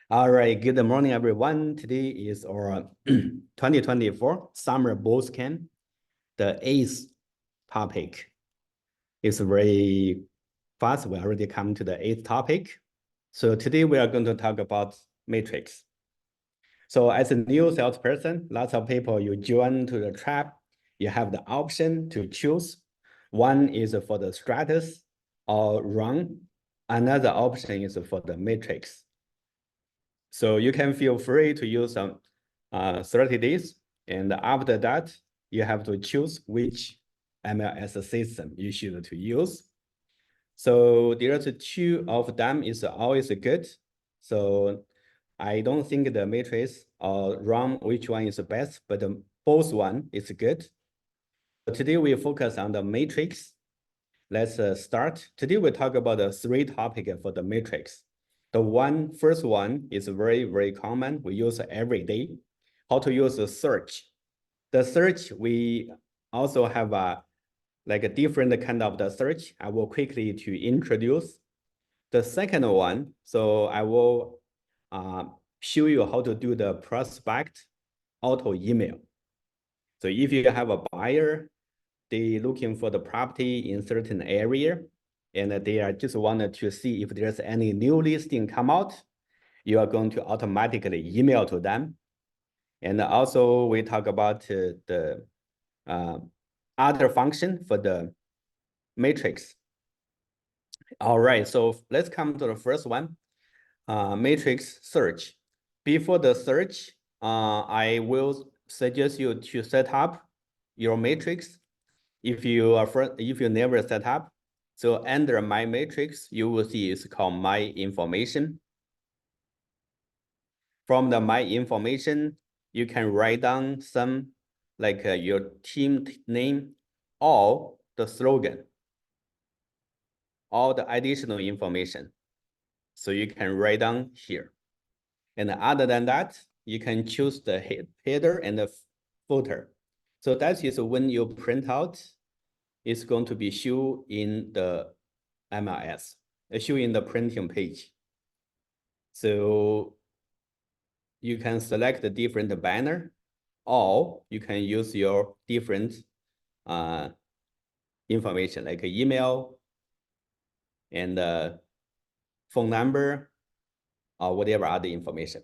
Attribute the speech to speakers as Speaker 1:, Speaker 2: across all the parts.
Speaker 1: All right, good morning, everyone. Today is our 2024 Summer Bootcamp, the 8th topic. It's very fast. We already come to the 8th topic. So today we are going to talk about matrix. So as a new salesperson, lots of people, you join to the trap, you have the option to choose. One is for the Stratus or REALM. Another option is for the matrix. So you can feel free to use some 30 days. And after that, you have to choose which MLS system you should to use. So there's two of them is always good. So I don't think the matrix or REALM, which one is the best, but both one is good. Today we focus on the matrix. Let's start. Today we talk about the 3 topics for the matrix. The first one is very, very common. We use every day. How to use the search. The search, we also have a different kind of the search. I will quickly to introduce. The second one, so I will show you how to do the prospect auto email. So if you have a buyer, they looking for the property in certain area, and they are just wanted to see if there's any new listing come out, you are going to automatically email to them. And also we talk about the other function for the matrix. All right, so let's come to the first one, matrix search. Before the search, I will suggest you to set up your matrix. If you never set up, so under my matrix, you will see it's called my information. From the my information, you can write down some your team name or the slogan, all the additional information. So you can write down here. And other than that, you can choose the header and the footer. So that is when you print out, it's going to be shown in the MLS, shown in the printing page. So you can select the different banner, or you can use your different information like email and phone number or whatever other information.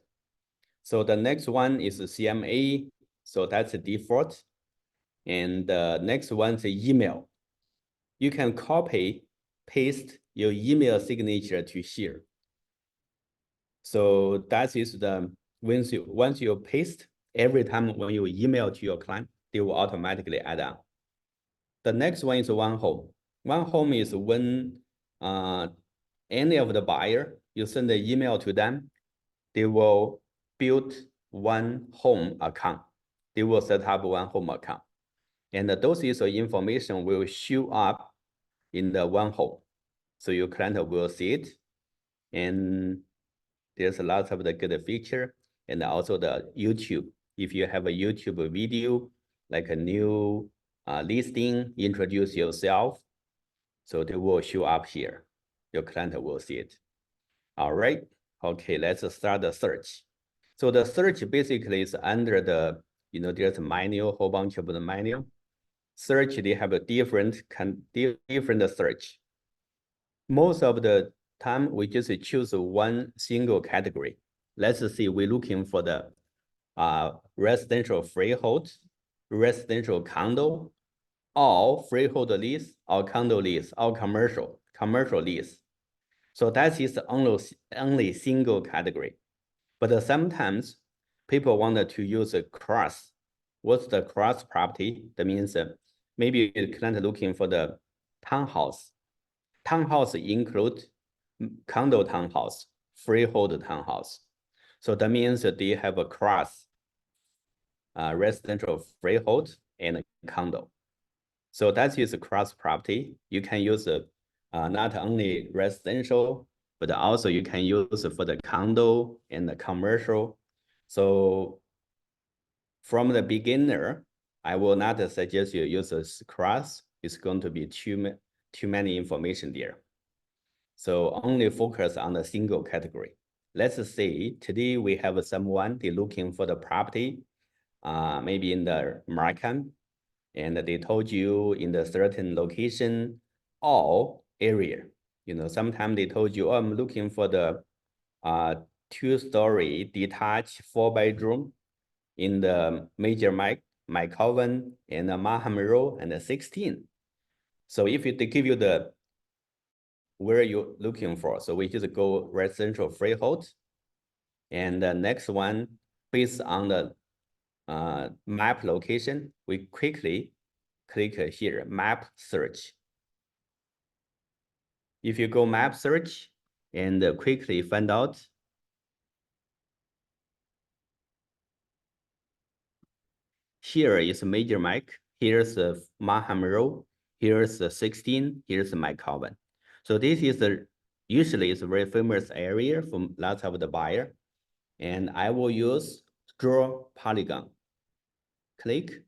Speaker 1: So the next one is CMA. So that's the default. And the next one is email. You can copy, paste your email signature to here. So that is once you paste, every time when you email to your client, they will automatically add on. The next one is one home. One home is when any of the buyer, you send the email to them, they will build one home account. They will set up one home account. And those information will show up in the one home. So your client will see it. And there's a lot of the good feature. And also the YouTube. If you have a YouTube video, like a new listing, introduce yourself. So they will show up here. Your client will see it. All right. Okay, let's start the search. So the search basically is under the, there's a manual, whole bunch of the manual. Search, they have a different search. Most of the time, we just choose one single category. Let's see, we're looking for the residential freehold, residential condo, or freehold lease, or condo lease, or commercial lease. So that is only single category. But sometimes people wanted to use a cross. What's the cross property? That means maybe the client looking for the townhouse. Townhouse include condo townhouse, freehold townhouse. So that means that they have a cross residential freehold and condo. So that is a cross property. You can use not only residential, but also you can use for the condo and the commercial. So from the beginner, I will not suggest you use a cross. It's going to be too many information there. So only focus on the single category. let's say today we have someone, they're looking for the property, maybe in the Markham, and they told you in the certain location or area. You know, sometimes they told you, oh, I'm looking for the 2-story detached 4-bedroom in the major McCowan and Markham Road and 16. So if they give you the where you're looking for, so we just go residential freehold. And the next one, based on the map location, we quickly click here, map search. If you go map search and quickly find out, here is Major Mike, here's the Markham Road, here's the 16, here's the McCowan. So this is usually it's a very famous area for lots of the buyer. And I will use draw polygon. Click.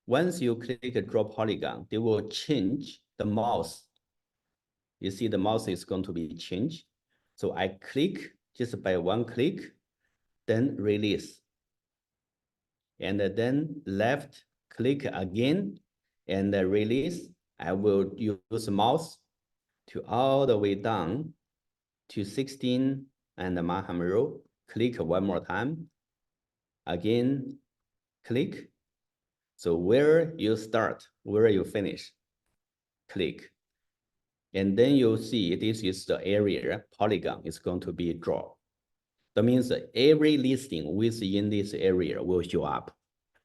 Speaker 1: Once you click draw polygon, they will change the mouse. You see the mouse is going to be changed. So I click just by one click, then release. And then left click again and release. I will use mouse to all the way down to 16 and the Markham Road. Click one more time. Again, click. So where you start, where you finish, click. And then you'll see this is the area polygon is going to be drawn. That means that every listing within this area will show up.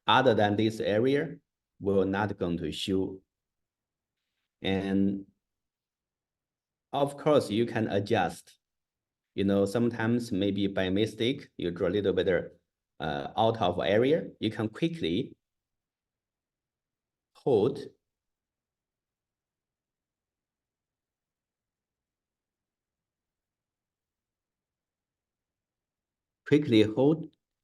Speaker 1: Other than this area, will not going to show. And of course, you can adjust. You know, sometimes maybe by mistake, you draw a little bit out of area. You can quickly hold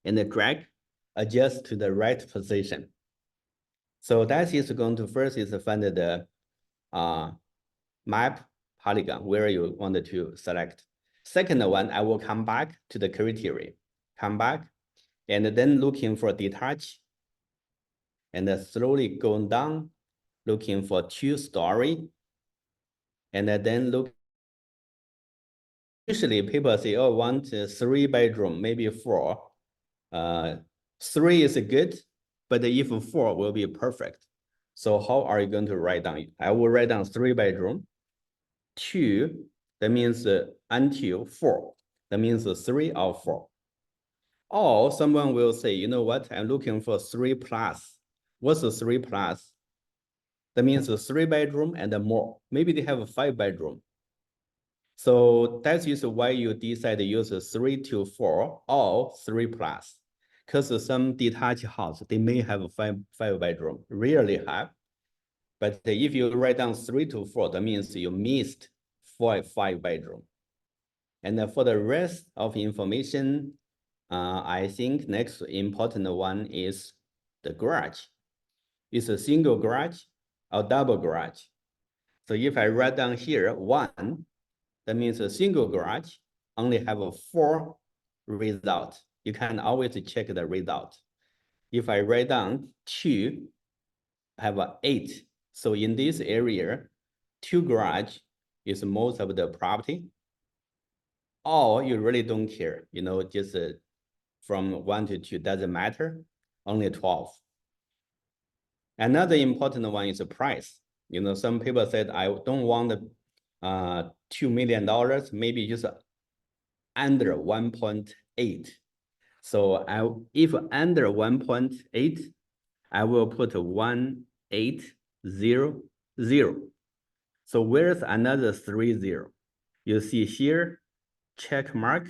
Speaker 1: and drag, adjust to the right position. So that is going to first is find the map polygon where you wanted to select. Second one, I will come back to the criteria, come back, and then looking for detach, and slowly going down, looking for 2-story, and then look. Usually people say, oh, want a 3-bedroom, maybe 4. 3 is good, but if 4 will be perfect. So how are you going to write down? I will write down 3-bedroom. 2, that means until 4. That means 3 or 4. Or someone will say, you know what? I'm looking for 3 plus. What's the 3 plus? That means 3-bedroom and more. Maybe they have a 5-bedroom. So that is why you decide to use 3 to 4 or 3 plus. Because some detached house, they may have a 5-bedroom, rarely have. But if you write down 3 to 4, that means you missed 5-bedroom. And for the rest of information, I think next important one is the garage. It's a single garage or double garage. So if I write down here 1, that means a single garage only have a 4 result. You can always check the result. If I write down 2, I have a 8. So in this area, 2 garage is most of the property. Or you really don't care, you know, just from 1 to 2 doesn't matter, only 12. Another important one is the price. You know, some people said, I don't want $2 million, maybe just under 1.8. So if under 1.8, I will put 1800. So where's another 30? You see here, check mark,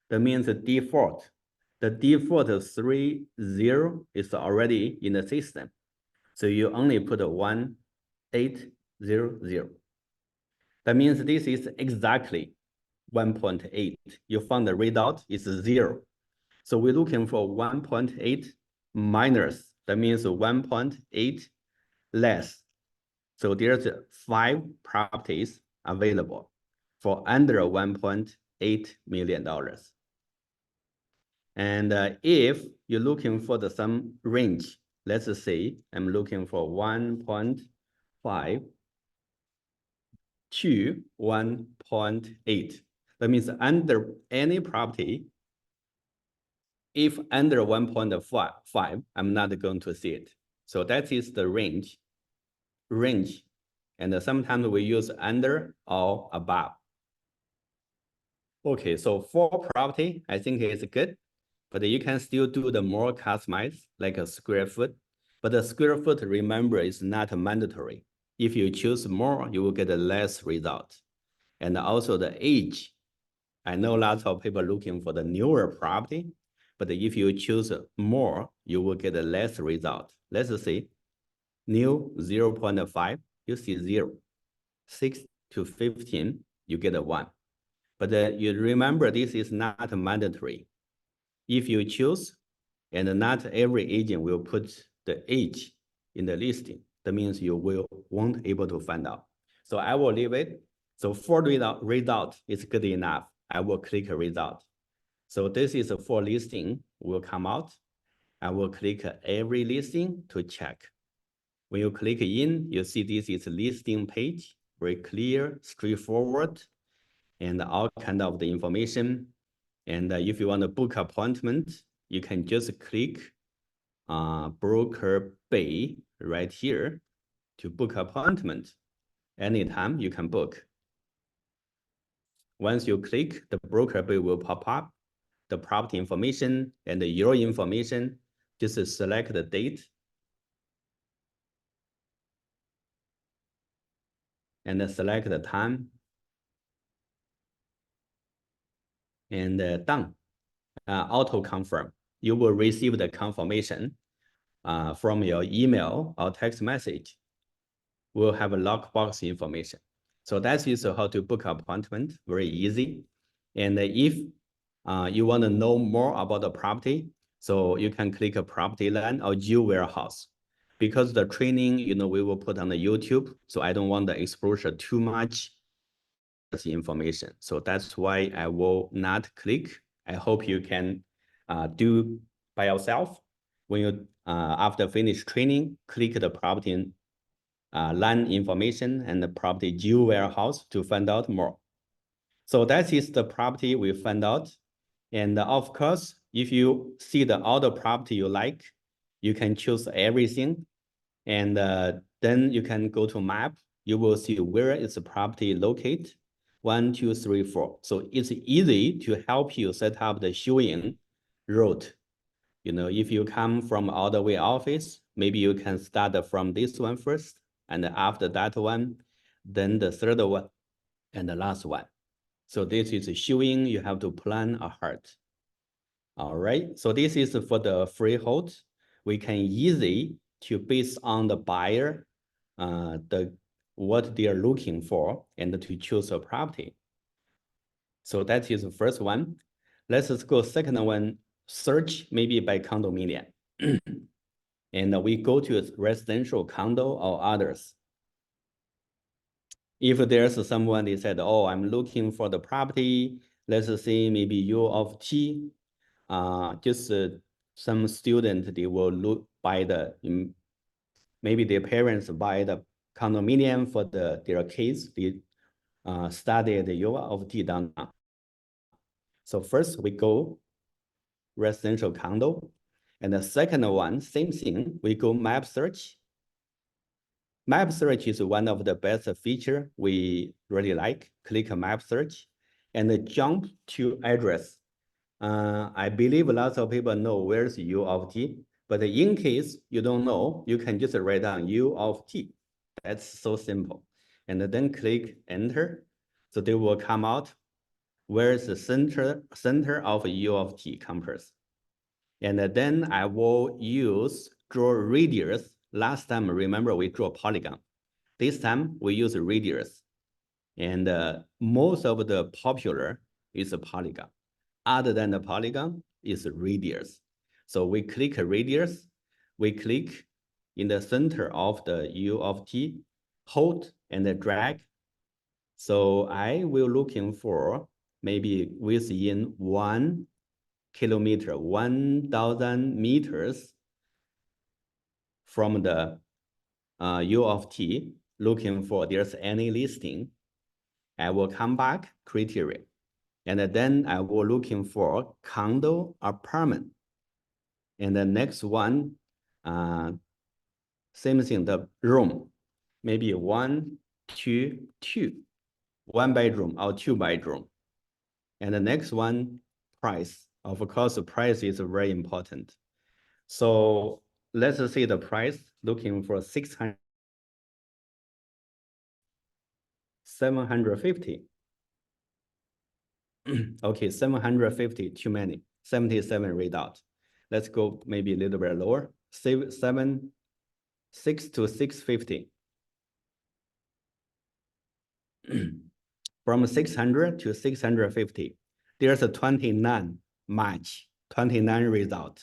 Speaker 1: that means the default. The default 30 is already in the system. So you only put 1800. That means this is exactly 1.8. You found the result is 0. So we're looking for 1.8 minus, that means 1.8 less. So there's 5 properties available for under 1.8. $8 million. And if you're looking for some range, let's say I'm looking for 1.5 to 1.8. That means under any property, if under 1.5, I'm not going to see it. So that is the range. And sometimes we use under or above. Okay, so for property, I think it's good, but you can still do the more customized, like a square foot. But the square foot, remember, is not mandatory. If you choose more, you will get a less result. And also the age. I know lots of people looking for the newer property, but if you choose more, you will get a less result. Let's say new 0.5, you see 0. 6 to 15, you get a 1. But you remember, this is not mandatory. If you choose, and not every agent will put the age in the listing, that means you won't able to find out. So I will leave it. So for result is good enough. I will click result. So this is for listing will come out. I will click every listing to check. When you click in, you see this is listing page, very clear, straightforward, and all kind of the information. And if you want to book appointment, you can just click broker bay right here to book appointment. Anytime you can book. Once you click, the broker bay will pop up, the property information and your information. Just select the date. And select the time. And done. Auto confirm. You will receive the confirmation from your email or text message. We'll have a lockbox information. So that is how to book appointment, very easy. And if you want to know more about the property, so you can click a property line or Use warehouse. Because the training, we will put on the YouTube, so I don't want the exposure too much information. So that's why I will not click. I hope you can do by yourself. When you, after finish training, click the property line information and the property Use warehouse to find out more. So that is the property we found out. And of course, if you see the other property you like, you can choose everything. And then you can go to map. You will see where is the property located. 1, 2, 3, 4. So it's easy to help you set up the showing route. If you come from all the way office, maybe you can start from this one first, and after that one, then the third one, and the last one. So this is showing you have to plan ahead. All right, so this is for the freehold. We can easy to based on the buyer, what they are looking for, and to choose a property. So that is the first one. Let's go second one, search maybe by condominium. And we go to a residential condo or others. If there's someone, they said, oh, I'm looking for the property, let's say maybe U of T, just some student, they will look by maybe their parents buy the condominium for their kids, they study the U of T downtown. So first we go residential condo. And the second one, same thing, we go map search. Map search is one of the best feature we really like. Click map search and jump to address. I believe lots of people know where's U of T, but in case you don't know, you can just write down U of T. That's so simple. And then click enter. So they will come out where's the center of U of T campus. And then I will use draw radius. Last time, remember, we draw polygon. This time, we use radius. And most of the popular is a polygon. Other than the polygon is radius. So we click radius. We click in the center of the U of T, hold and drag. So I will looking for maybe within 1 kilometer, 1,000 meters from the U of T, looking for there's any listing. I will come back criteria. And then I will looking for condo apartment. And the next one, same thing, the room, maybe 1, 2, 2, 1 bedroom or 2 bedroom. And the next one, price. Of course, the price is very important. So let's say the price, looking for 600, 750. Okay, 750, too many, 77 read out. Let's go maybe a little bit lower, 6 to 650. From 600 to 650, there's a 29 match, 29 result.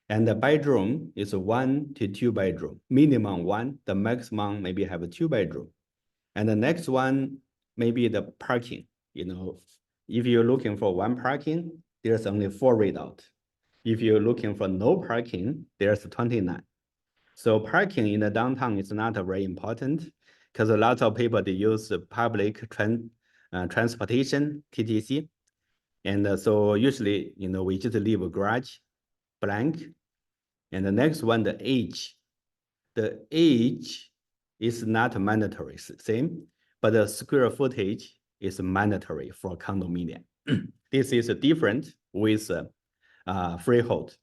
Speaker 1: And the bedroom is 1 to 2 bedroom, minimum 1, the maximum maybe have a 2 bedroom. And the next one, maybe the parking, you know, if you're looking for 1 parking, there's only 4 result. If you're looking for no parking, there's 29. So parking in the downtown is not very important because a lot of people, they use public transportation, TTC. And so usually, you know, we just leave a garage blank. And the next one, the age. The age is not mandatory, same, but the square footage is mandatory for condominium. This is different with freehold.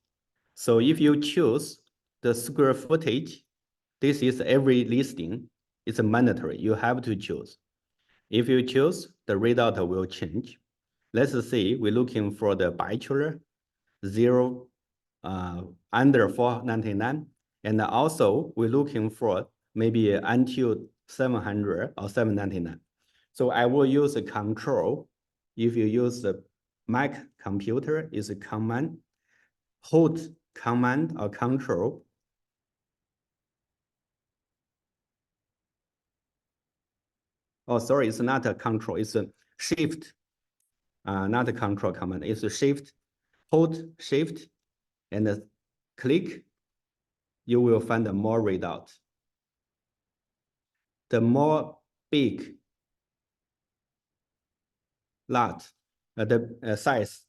Speaker 1: So if you choose the square footage, this is every listing, it's mandatory. You have to choose. If you choose, the result will change. Let's say we're looking for the bachelor, 0 under 499. And also we're looking for maybe until 700 or 799. So I will use a control. If you use the Mac computer, is a command, hold command or control. Oh, sorry, it's not a control, it's a shift, not a control command, it's a shift, hold shift, and click, you will find more result. The more big lot, the size,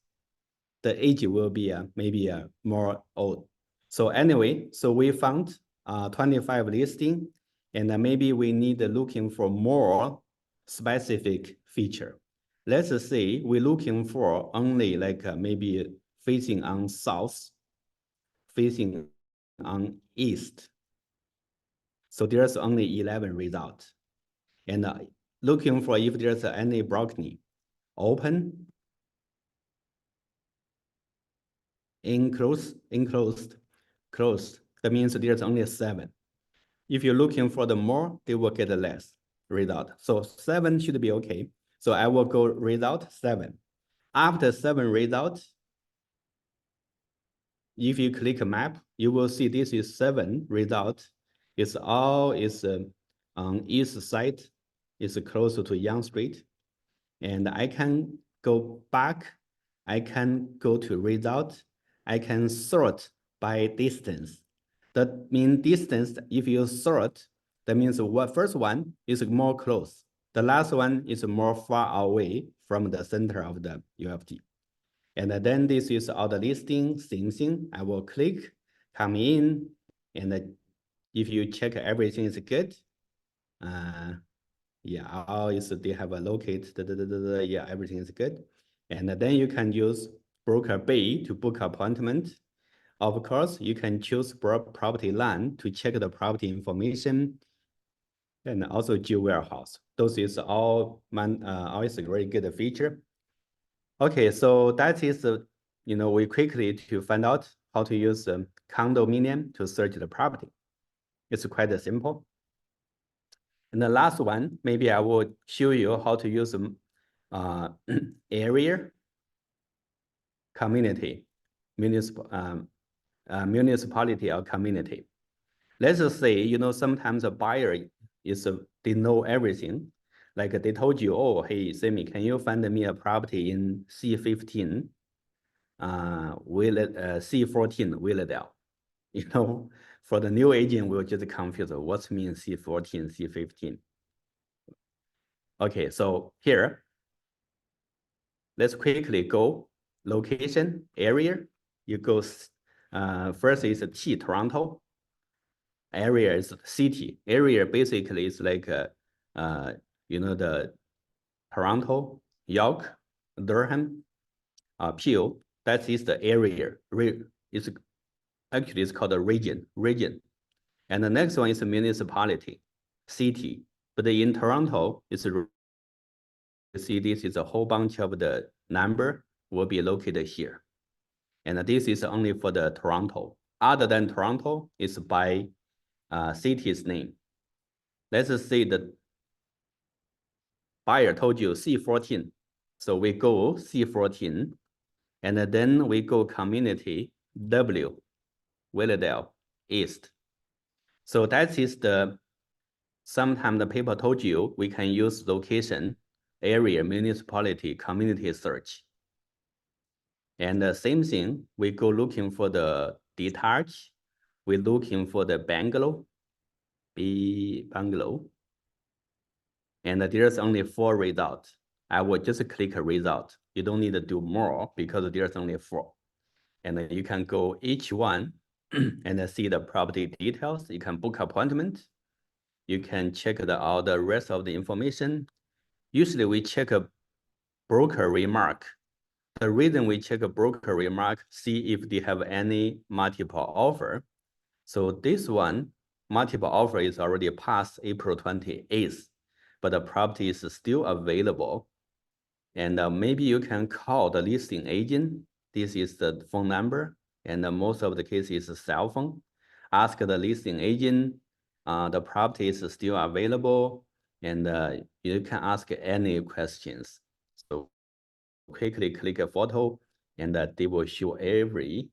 Speaker 1: the age will be maybe more old. So anyway, so we found 25 listing, and maybe we need looking for more specific feature. Let's say we're looking for only like maybe facing on south, facing on east. So there's only 11 results. And looking for if there's any balcony, open, enclosed, closed. That means there's only 7. If you're looking for the more, they will get less result. So 7 should be okay. So I will go result 7. After 7 results, if you click map, you will see this is 7 result. It's all is on east side. It's closer to Young Street. And I can go back. I can go to result. I can sort by distance. That means distance, if you sort, that means what first one is more close. The last one is more far away from the center of the UFT. And then this is all the listing, same thing. I will click, come in, and if you check everything is good, yeah, always they have a locate, yeah, everything is good. And then you can use broker bay to book appointment. Of course, you can choose property line to check the property information, and also geo warehouse. Those is all always a very good feature. Okay, so that is you know, we quickly to find out how to use condominium to search the property. It's quite simple. And the last one, maybe I will show you how to use area, community, municipality or community. Let's just say, you know, sometimes a buyer is they know everything. Like they told you, oh, hey, Sammy, can you find me a property in C15, C14, Willardale? You know, for the new agent, we'll just confuse what means C14, C15. Okay, so here, let's quickly go location, area. You go, first is T, Toronto. Area is city. Area basically is like, the Toronto, York, Durham, Peel. That is the area. It's called a region. And the next one is a municipality, city. But in Toronto, it's see this is a whole bunch of the number will be located here. And this is only for the Toronto. Other than Toronto, it's by city's name. Let's say the buyer told you C14. So we go C14, and then we go community W, Willardale, East. So that is sometimes the people told you we can use location, area, municipality, community search. And the same thing, we go looking for the detached, we're looking for the bungalow, bungalow. And there's only 4 results. I will just click a result. You don't need to do more because there's only 4. And then you can go each one and see the property details. You can book appointment. You can check all the rest of the information. Usually we check a broker remark. The reason we check a broker remark, see if they have any multiple offer. So this one, multiple offer is already past April 28th, but the property is still available. And maybe you can call the listing agent. This is the phone number. And most of the cases is cell phone. Ask the listing agent, the property is still available. And you can ask any questions. So quickly click a photo and they will show every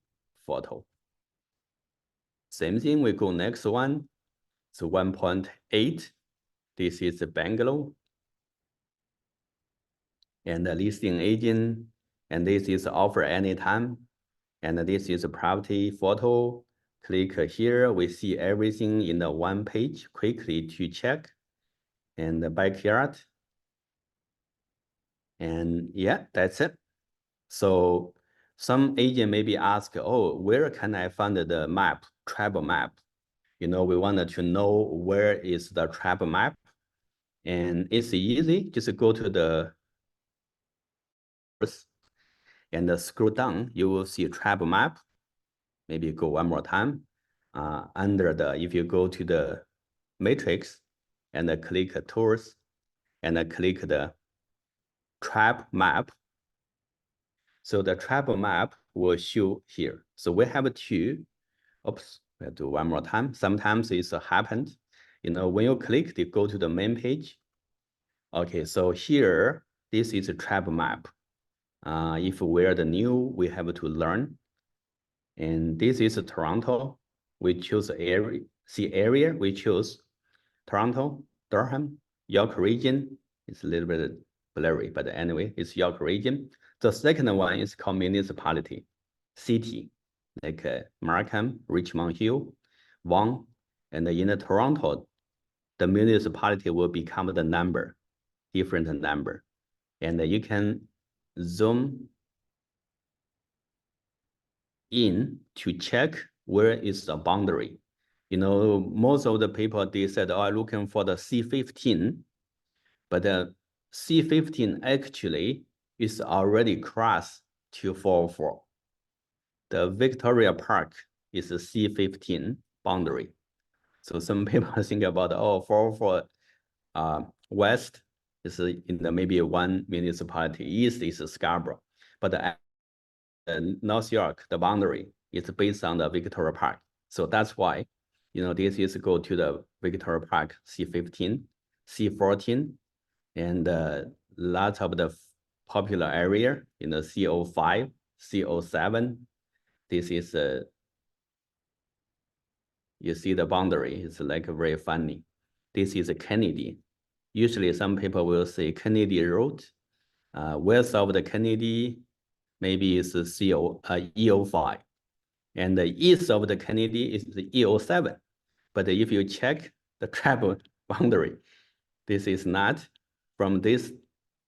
Speaker 1: photo. Same thing, we go next one. So 1.8, this is the bungalow. And the listing agent, and this is offer anytime. And this is a property photo. Click here, we see everything in the one page, quickly to check. And the backyard. And yeah, that's it. So some agent maybe ask, oh, where can I find the map, travel map? You know, we wanted to know where is the travel map. And it's easy, just go to the and scroll down, you will see travel map. Maybe go one more time. If you go to the matrix and click tools and click the travel map. So the travel map will show here. So we have two. Oops, we'll do one more time. Sometimes it's happened. You know, when you click, they go to the main page. Okay, so here, this is a travel map. If we're the new, we have to learn. And this is Toronto. We choose area, we choose Toronto, Durham, York region. It's a little bit blurry, but anyway, it's York region. The second one is called municipality, city, like Markham, Richmond Hill, Vaughan, and in Toronto, the municipality will become the number, different number. And you can zoom in to check where is the boundary. You know, most of the people, they said, oh, I'm looking for the C15, but the C15 actually is already crossed to 404. The Victoria Park is a C15 boundary. So some people think about, oh, 404 west is in the maybe one municipality, east is Scarborough, but the North York, the boundary is based on the Victoria Park. So that's why, you know, this is go to the Victoria Park C15, C14, and lots of the popular area in the CO5, CO7. This is you see the boundary, it's like very funny. This is Kennedy. Usually some people will say Kennedy Road. West of the Kennedy, maybe is EO5. And the east of the Kennedy is the EO7. But if you check the travel boundary, this is not from this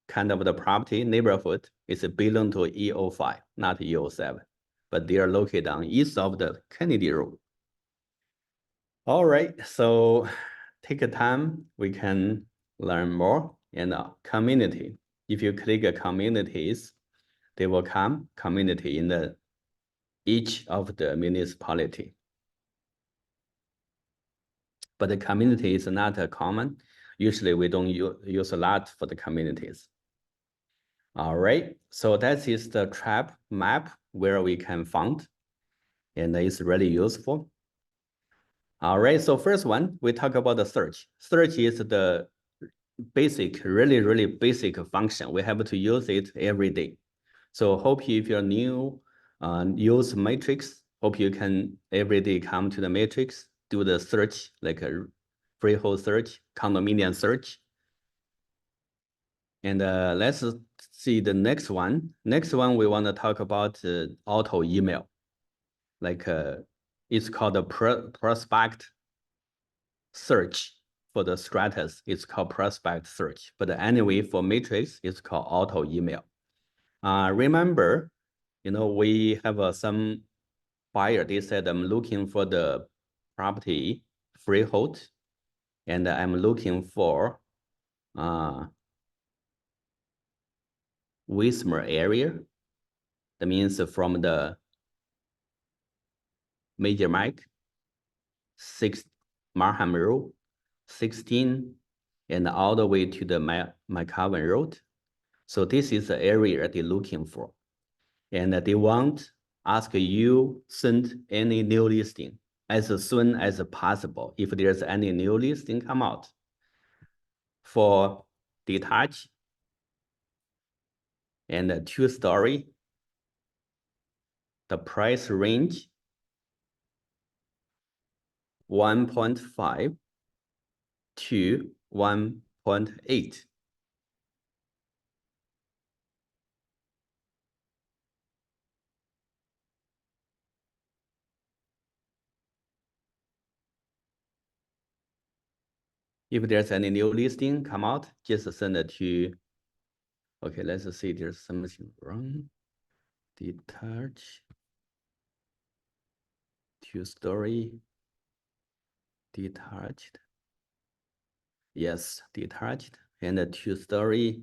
Speaker 1: kind of the property neighborhood. It's belong to EO5, not EO7. But they are located on east of the Kennedy Road. All right, so take a time, we can learn more. And community. If you click communities, they will come community in each of the municipality. But the community is not common. Usually we don't use a lot for the communities. All right, so that is the trap map where we can find, and it's really useful. All right, so first one, we talk about the search. Search is the basic, really basic function. We have to use it every day. So hope if you're new, use Matrix, hope you can every day come to the Matrix, do the search, like a freehold search, condominium search. And let's see the next one. Next one, we want to talk about auto email. Like it's called a prospect search. For the Stratus, it's called prospect search. But anyway, for Matrix, it's called auto email. Remember, we have some buyer, they said, I'm looking for the property freehold, and I'm looking for Wismer area. That means from the Major Mike, 6 Marham Road, 16, and all the way to the McCowan Road. So this is the area they're looking for. And they want ask you send any new listing as soon as possible if there's any new listing come out. For detached and 2-story, the price range 1.5 to 1.8. If there's any new listing come out, just send it to, okay, let's see, there's something wrong. Detached, 2-story, detached. Yes, detached and a 2-story.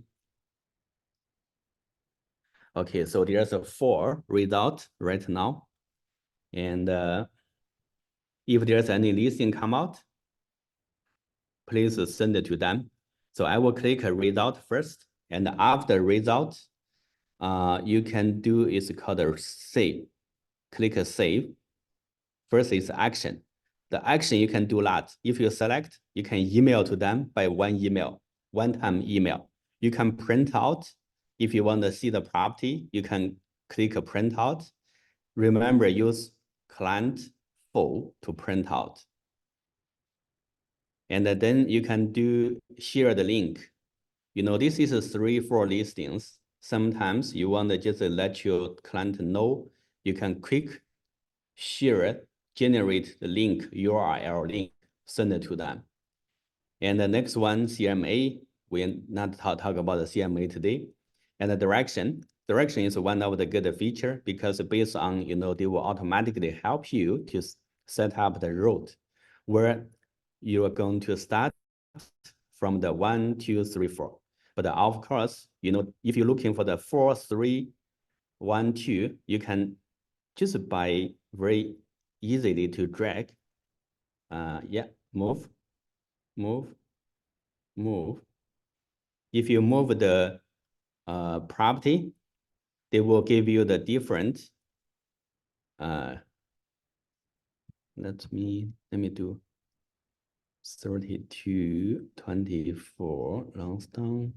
Speaker 1: Okay, so there's a 4 result right now. And if there's any listing come out, please send it to them. So I will click a result first. And after result, you can do is called a save. Click a save. First is action. The action you can do a lot. If you select, you can email to them by one-time email. You can print out. If you want to see the property, you can click a printout. Remember, use client full to print out. And then you can share the link. This is 3-4 listings. Sometimes you want to just let your client know. You can click share it, generate the link, URL link, send it to them. And the next one, CMA, we're not talk about the CMA today. And the direction is one of the good feature because based on, they will automatically help you to set up the route where you are going to start from the 1, 2, 3, 4. But of course, if you're looking for the 4, 3, 1, 2, you can just by very easily to drag. Yeah, move. If you move the property, they will give you the different. Let me do 32, 24, Lansdowne.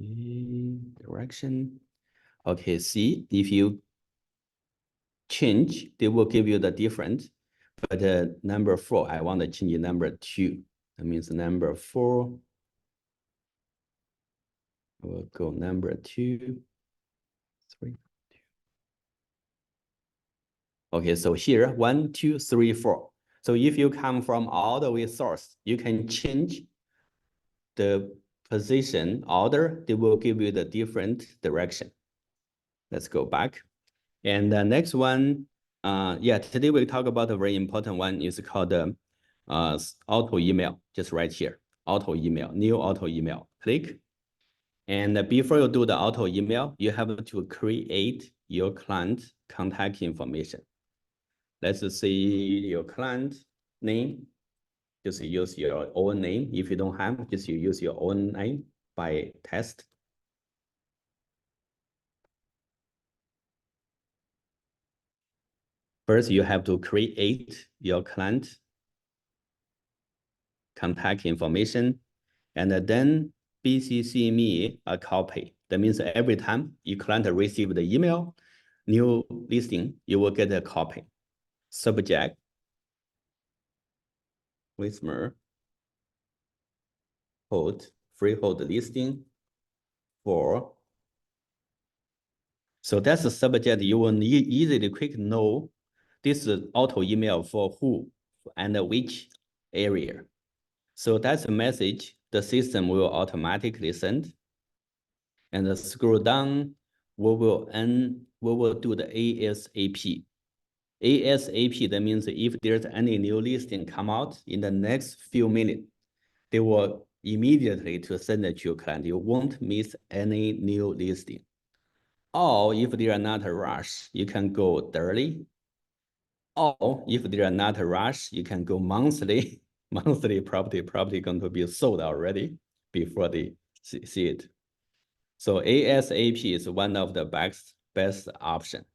Speaker 1: Okay, direction. Okay, see, if you change, they will give you the different. but number 4, I want to change number 2. That means number 4 will go number 2, 3. Okay, so here 1, 2, 3, 4. So if you come from all the way source, you can change the position order. They will give you the different direction. Let's go back. And the next one, today we talk about a very important one. Is called auto email. Just right here, auto email, new auto email. Click. And before you do the auto email, you have to create your client contact information. Let's see your client name. Just use your own name. If you don't have, just use your own name by test. First, you have to create your client contact information, and then BCC me a copy. That means every time your client receive the email, new listing, you will get a copy. Subject, listener, hold, freehold listing for. So that's the subject. You will easily quick know this is auto email for who and which area. So that's a message the system will automatically send. And scroll down, we will do the ASAP. ASAP, that means if there's any new listing come out in the next few minutes, they will immediately to send it to your client. You won't miss any new listing. Or if they are not a rush, you can go daily. Or if they are not a rush, you can go monthly. Monthly probably going to be sold already before they see it. So ASAP is one of the best option.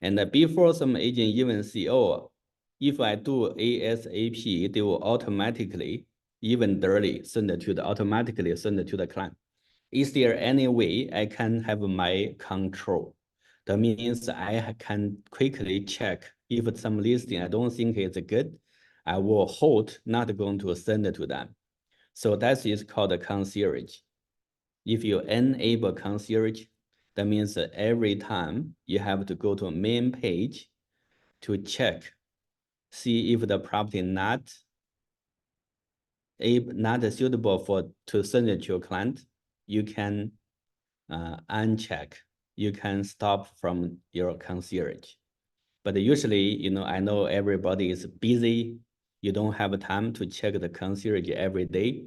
Speaker 1: And before some agent even see, oh, if I do ASAP, they will automatically, even daily, automatically send it to the client. Is there any way I can have my control? That means I can quickly check if some listing I don't think is good, I will hold, not going to send it to them. So that is called a concierge. If you enable concierge, that means that every time you have to go to a main page to check, see if the property not suitable to send it to your client, you can uncheck. You can stop from your concierge. But usually, I know everybody is busy. You don't have time to check the concierge every day.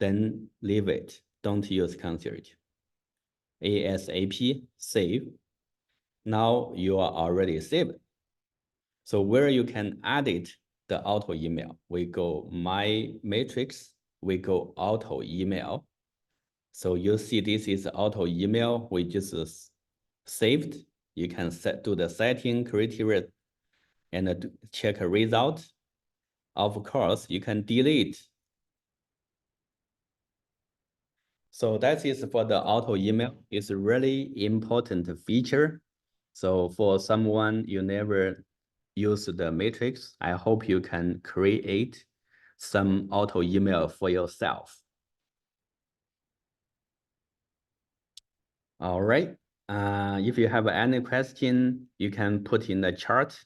Speaker 1: Then leave it. Don't use concierge. ASAP, save. Now you are already saved. So where you can edit the auto email, we go My Matrix, we go auto email. So you see this is auto email, we just saved. You can do the setting criteria and check a result. Of course, you can delete. So that is for the auto email. It's a really important feature. So for someone you never use the matrix, I hope you can create some auto email for yourself. All right. If you have any question, you can put in the chat.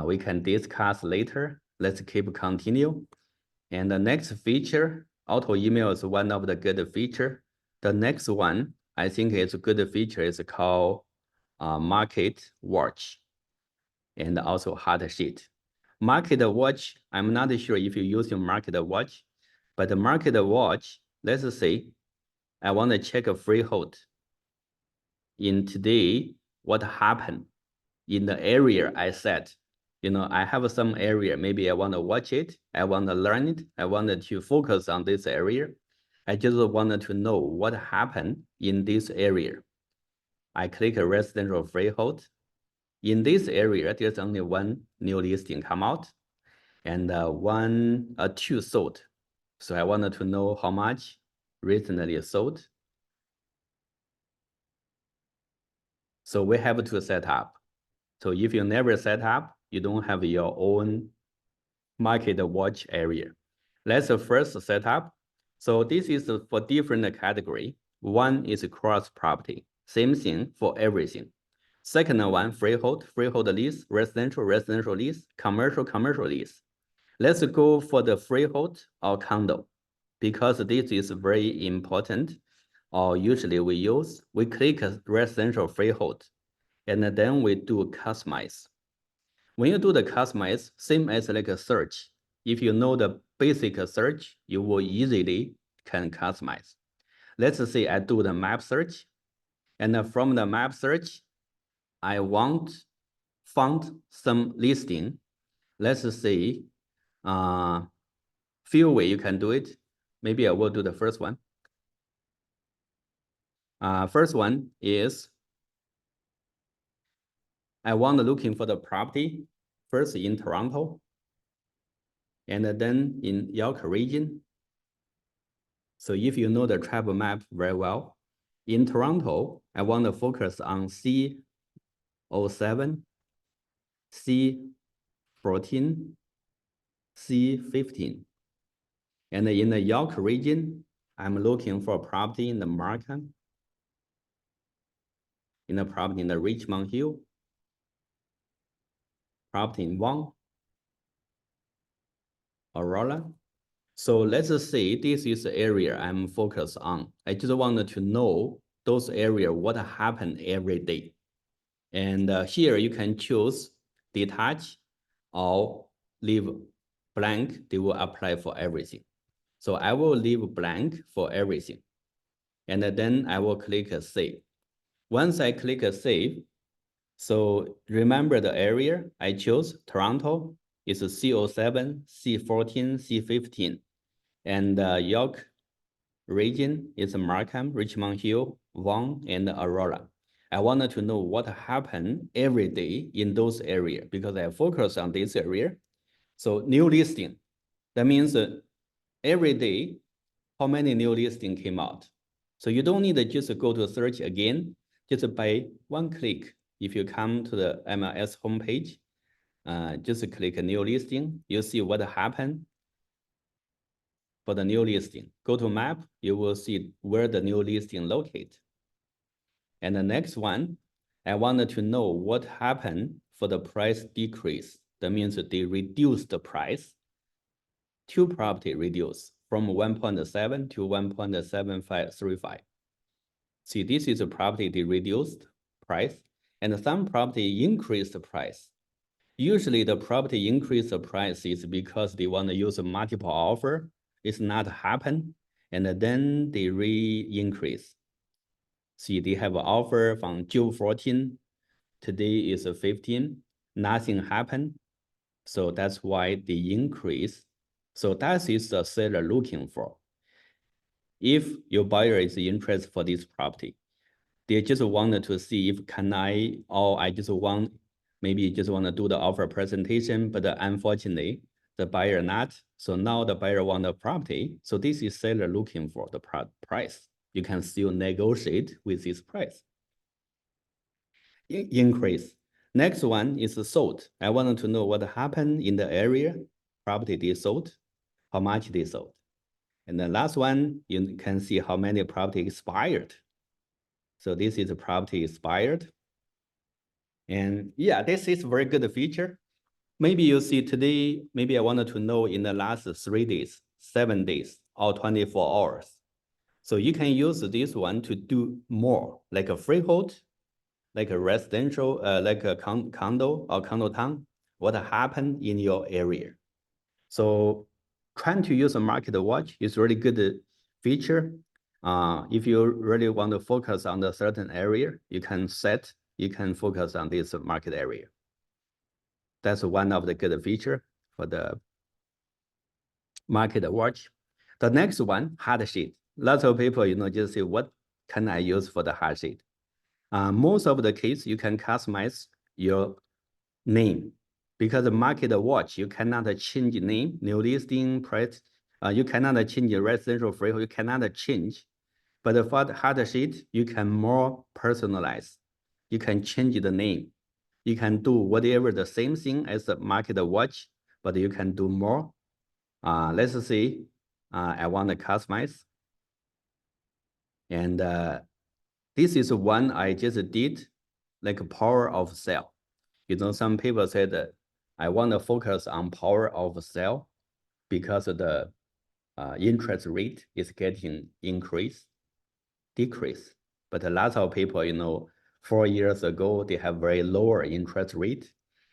Speaker 1: We can discuss later. Let's keep continue. And the next feature, auto email is one of the good feature. The next one, I think it's a good feature, is called Market Watch and also hot sheet. Market Watch, I'm not sure if you use your Market Watch, but the Market Watch, let's say I want to check a freehold. In today, what happened in the area I set? I have some area, maybe I want to watch it, I want to learn it, I wanted to focus on this area. I just wanted to know what happened in this area. I click a residential freehold. In this area, there's only one new listing come out and two sold. So I wanted to know how much recently sold. So we have to set up. So if you never set up, you don't have your own market watch area. Let's first set up. So this is for different category. One is cross property, same thing for everything. Second one, freehold lease, residential lease, commercial lease. Let's go for the freehold or condo because this is very important. Or usually we click residential freehold and then we do customize. When you do the customize, same as like a search. If you know the basic search, you will easily can customize. Let's say I do the map search, and from the map search, I found some listing. Let's say, few way you can do it. Maybe I will do the first one. First one is I want looking for the property first in Toronto, and then in York region. So if you know the travel map very well, in Toronto, I want to focus on C07, C14, C15. And in the York region, I'm looking for a property in the Markham, in the property in the Richmond Hill, property in Vaughan, Aurora. So let's say this is the area I'm focused on. I just wanted to know those areas, what happen every day. And here you can choose detach or leave blank. They will apply for everything. So I will leave blank for everything. And then I will click save. Once I click save, so remember the area I chose, Toronto, is C07, C14, C15. And York region is Markham, Richmond Hill, Vaughan, and Aurora. I wanted to know what happened every day in those areas because I focus on this area. So new listing, that means every day, how many new listing came out. So you don't need to just go to search again, just by one click. If you come to the MLS homepage, just click a new listing, you see what happened for the new listing. Go to map, you will see where the new listing located. And the next one, I wanted to know what happened for the price decrease. That means that they reduced the price. Two property reduced from 1.7 to 1.7535. See, this is a property they reduced price, and some property increased the price. Usually the property increase the price is because they want to use a multiple offer. It's not happen, and then they re-increase. See, they have an offer from June 14, today is 15, nothing happened. So that's why they increase. So that is the seller looking for. If your buyer is interested for this property, they just wanted to see if I just want, maybe just want to do the offer presentation, but unfortunately, the buyer not. So now the buyer want the property. So this is seller looking for the price. You can still negotiate with this price. Increase. Next one is sold. I wanted to know what happened in the area, property they sold, how much they sold. And the last one, you can see how many property expired. So this is a property expired. And yeah, this is a very good feature. Maybe you see today, maybe I wanted to know in the last 3 days, 7 days, or 24 hours. So you can use this one to do more, like a freehold, like a residential, like a condo or condo town, what happened in your area. So trying to use a market watch is really good feature. If you really want to focus on a certain area, you can focus on this market area. That's one of the good feature for the market watch. The next one, hard sheet. Lots of people, just say, what can I use for the hard sheet? Most of the case, you can customize your name because the market watch, you cannot change name, new listing, price. You cannot change the residential freehold. You cannot change. But for the hard sheet, you can more personalize. You can change the name. You can do whatever the same thing as the market watch, but you can do more. Let's see, I want to customize. And this is one I just did, like a power of sale. You know, some people said that I want to focus on power of sale because of the interest rate is getting decrease. But a lot of people, you know, 4 years ago, they have very lower interest rate.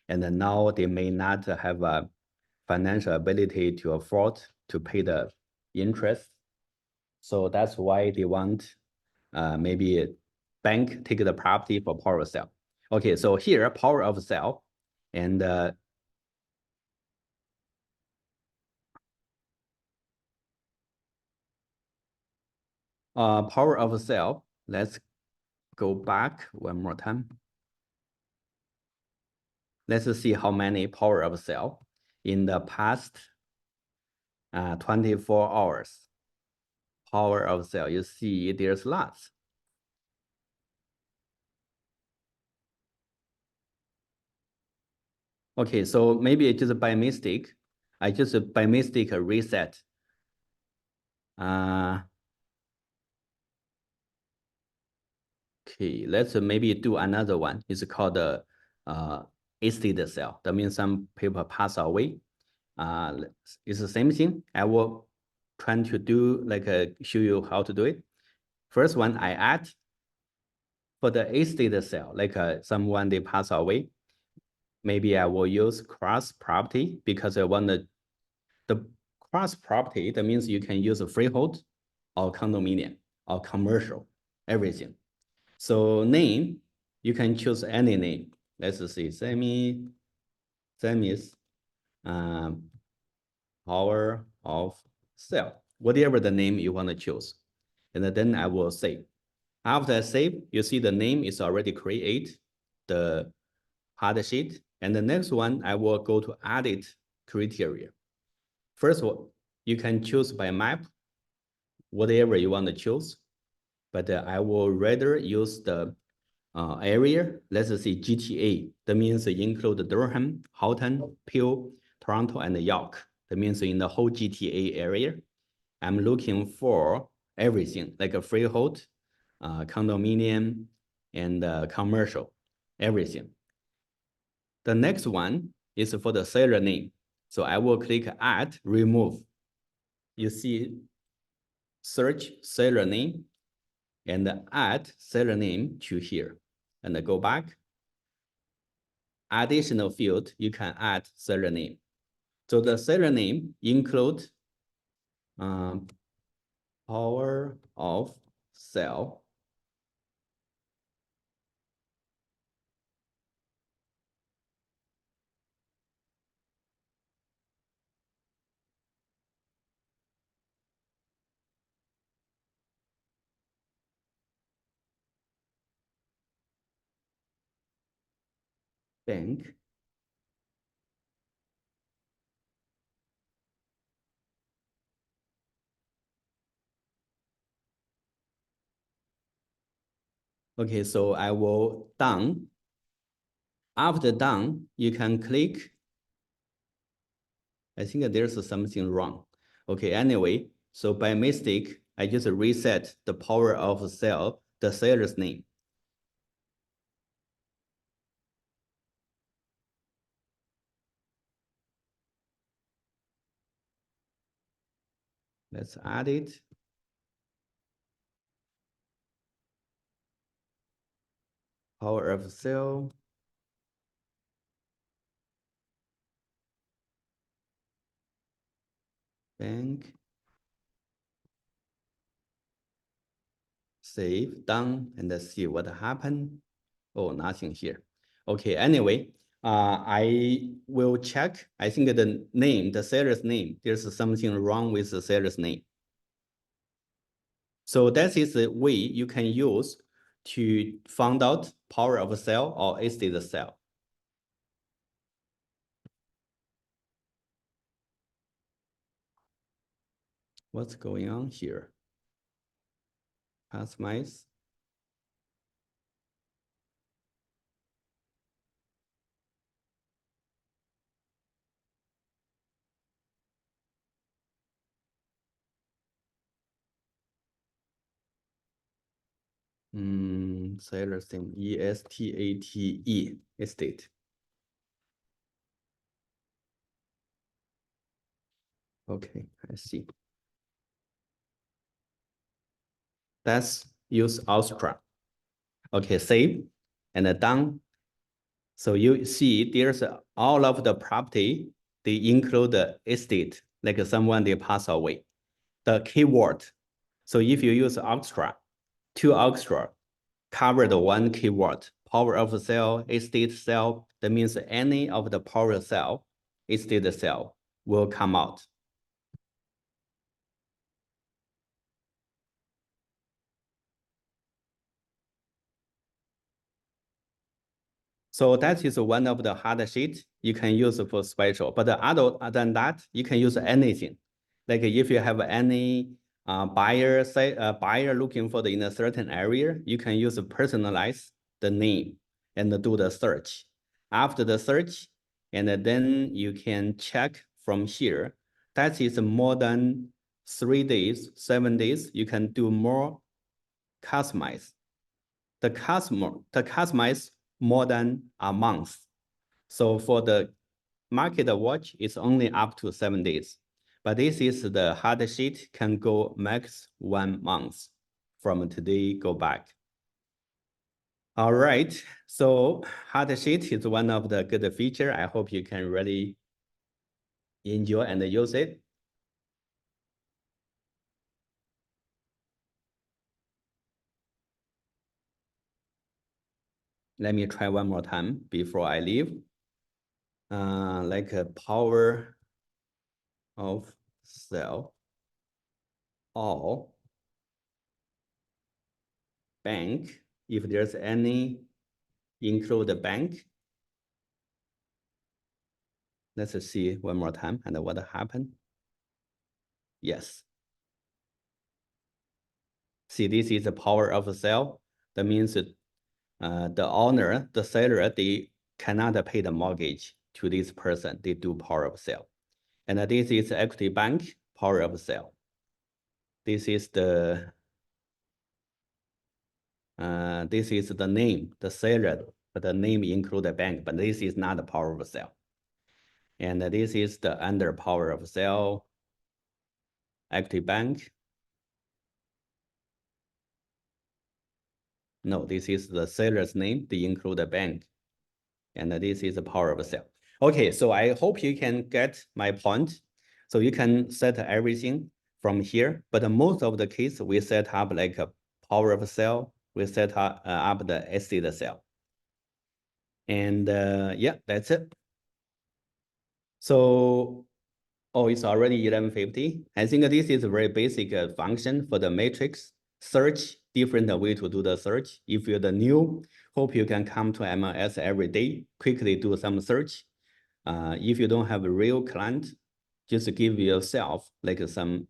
Speaker 1: And then now they may not have a financial ability to afford to pay the interest. So that's why they want maybe a bank take the property for power of sale. Okay, so here, power of sale. And power of sale, let's go back one more time. Let's see how many power of sale in the past 24 hours. Power of sale, you see there's lots. Okay, so maybe it's just by mistake. I just by mistake reset. Okay, let's maybe do another one. It's called the estate sale. That means some people pass away. It's the same thing. I will try to do like show you how to do it. First one, I add for the estate sale, like someone they pass away. Maybe I will use cross property because I want the cross property. That means you can use a freehold or condominium or commercial, everything. So name, you can choose any name. Let's see, Sammy's power of sale, whatever the name you want to choose. And then I will save. After I save, you see the name is already created, the hard sheet. And the next one, I will go to edit criteria. First one, you can choose by map, whatever you want to choose. But I will rather use the area. Let's see GTA. That means include Durham, Houghton, Peel, Toronto, and York. That means in the whole GTA area. I'm looking for everything like a freehold, condominium, and commercial, everything. The next one is for the seller name. So I will click add, remove. You see search seller name and add seller name to here. And go back. Additional field, you can add seller name. So the seller name include power of sale. Bank. Okay, so I will done. After done, you can click. I think there's something wrong. Okay, anyway, so by mistake, I just reset the power of sale, the seller's name. Let's add it. Power of sale. Bank. Save, done, and let's see what happened. Oh, nothing here. Okay, anyway, I will check. I think the name, the seller's name, there's something wrong with the seller's name. So that is the way you can use to find out power of sale or estate sale. What's going on here? Customize. Seller's name, ESTATE, estate. Okay, I see. Let's use Austria. Okay, save and then done. So you see there's all of the property, they include the estate, like someone they pass away. The keyword. So if you use Austria, two Austria cover the one keyword, power of sale, estate sale. That means any of the power sale, estate sale will come out. So that is one of the hard sheet you can use for special. But other than that, you can use anything. Like if you have any buyer looking for in a certain area, you can use personalize the name and do the search. After the search, and then you can check from here. That is more than 3 days, 7 days. You can do more customize. The customize more than a month. So for the market watch, it's only up to 7 days. But this is the hard sheet can go max 1 month from today go back. All right, so hard sheet is one of the good feature. I hope you can really enjoy and use it. Let me try one more time before I leave. Like a power of sale or bank, if there's any include the bank. Let's see one more time and what happened. Yes. See, this is the power of sale. That means the owner, the seller, they cannot pay the mortgage to this person. They do power of sale. And this is equity bank, power of sale. This is the name, the seller, but the name include the bank, but this is not the power of sale. And this is the under power of sale, equity bank. No, this is the seller's name. They include the bank. And this is the power of sale. Okay, so I hope you can get my point. So you can set everything from here, but most of the case, we set up like a power of sale. We set up the estate sale. And yeah, that's it. So, oh, it's already 11:50. I think this is a very basic function for the matrix search, different way to do the search. If you're the new, hope you can come to MLS every day, quickly do some search. If you don't have a real client, just give yourself like some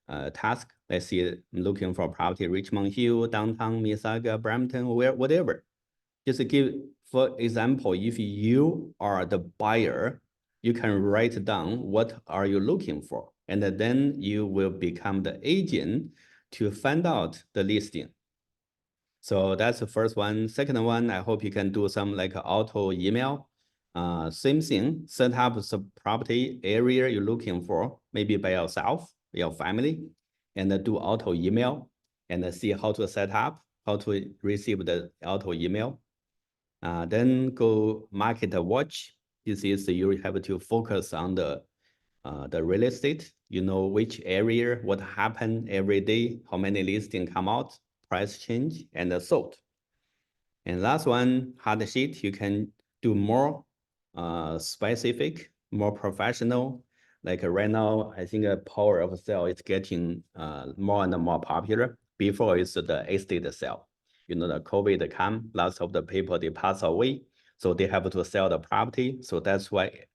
Speaker 1: task. Let's see, looking for property, Richmond Hill, downtown, Mississauga, Brampton, whatever. Just give, for example, if you are the buyer, you can write down what are you looking for, and then you will become the agent to find out the listing. So that's the first one. Second one, I hope you can do some like auto email. Same thing, set up the property area you're looking for, maybe by yourself, your family, and do auto email and see how to set up, how to receive the auto email. Then go market watch. This is you have to focus on the real estate. You know which area, what happened every day, how many listings come out, price change, and sold. And last one, hard sheet, you can do more specific, more professional. Like right now, I think a power of sale is getting more and more popular. Before it's the estate sale. You know, the COVID come, lots of the people, they pass away. So they have to sell the property. So that's why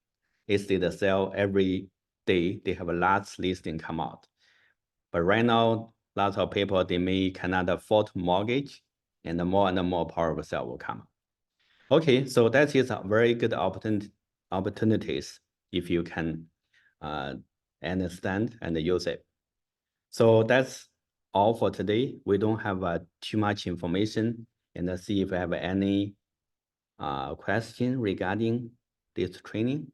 Speaker 1: estate sale every day, they have a large listing come out. But right now, lots of people, they cannot afford mortgage, and more power of sale will come. Okay, so that is a very good opportunities if you can understand and use it. So that's all for today. We don't have too much information, and let's see if I have any question regarding this training.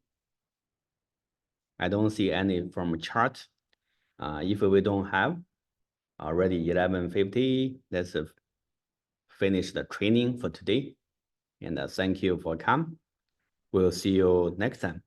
Speaker 1: I don't see any from chart. If we don't have already 11:50, let's finish the training for today. And thank you for coming. We'll see you next time.